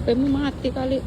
HP-mu mati kali.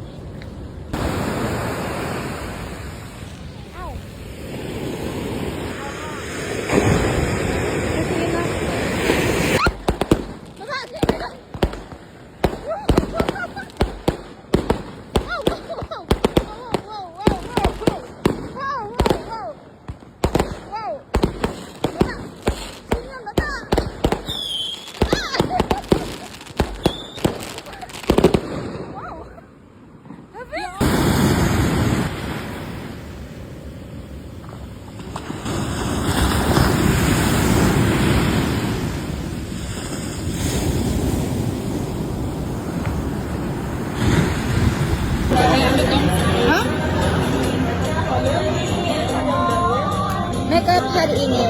Makeup hari ini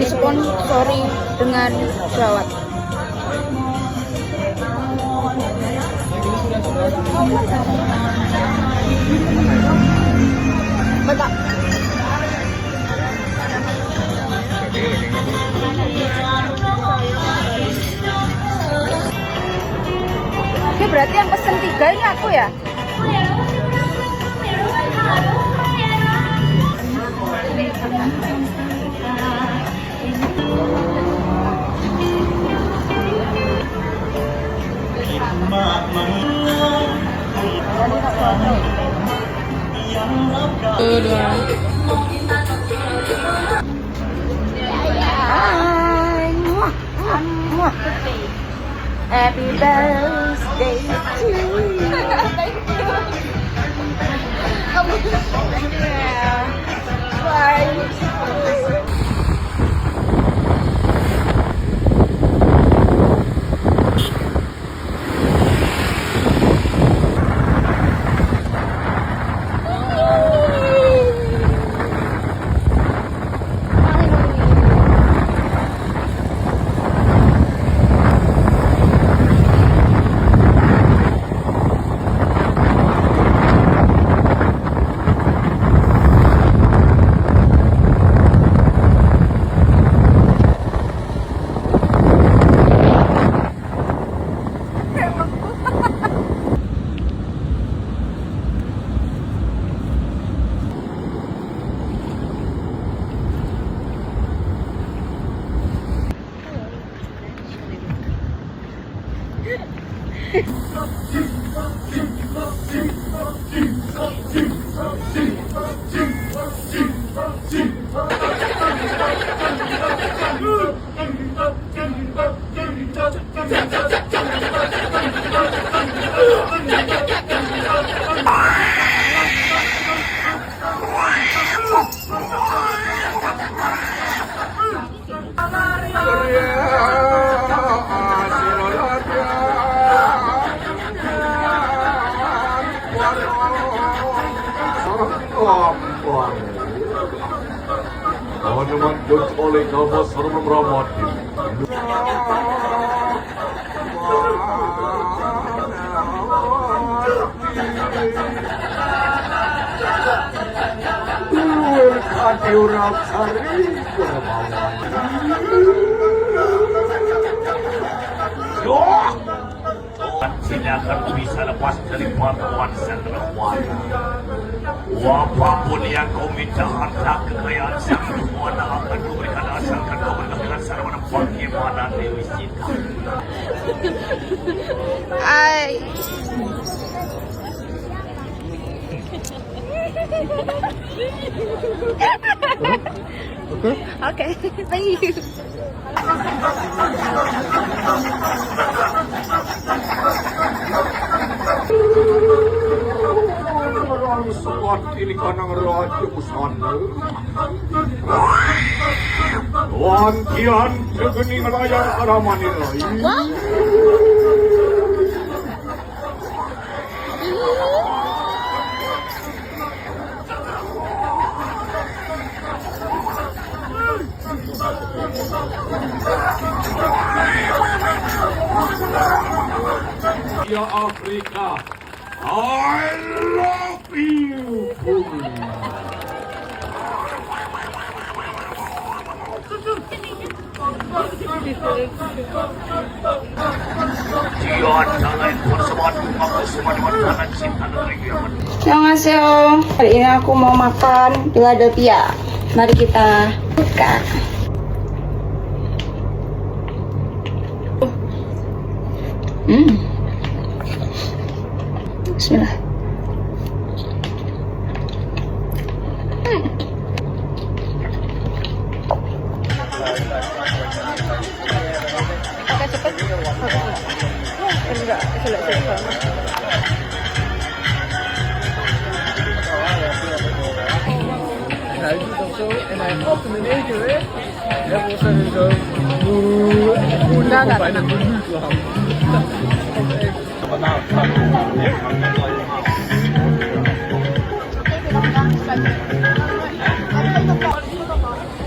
disponsori dengan Jerawat. Betul. Oke, berarti yang pesen 3 ini aku ya? Happy birthday to you. Thank you. Bye. oleh nama Sarwan Ramadi. Tidak akan bisa lepas dari bantuan Sandrawana. Apapun yang kau minta, harta kekayaan Sandrawana akan kuberikan asalkan kau berkenan Sandrawana bagaimana Dewi Sita. Okay, thank you. Saat ini kanang raja busana. Wantian kegening layar karamani rai. Ya Afrika, I love you. Tuhan lain Tuhan sebuah aku semua dengan kanan cinta negeri Yaman. Annyeonghaseyo. Hari ini aku mau makan Philadelphia. Mari kita buka. Bismillah. Enggak, selesai. Hij doet dat zo en hij pakt hem in één keer weg. En we zeggen zo. Oeh, dat komt bijna een minuut lang.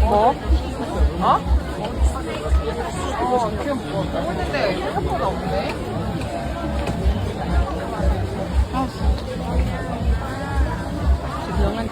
뭐? 어? 지금 먹었는데 생각보다 없네. 조명은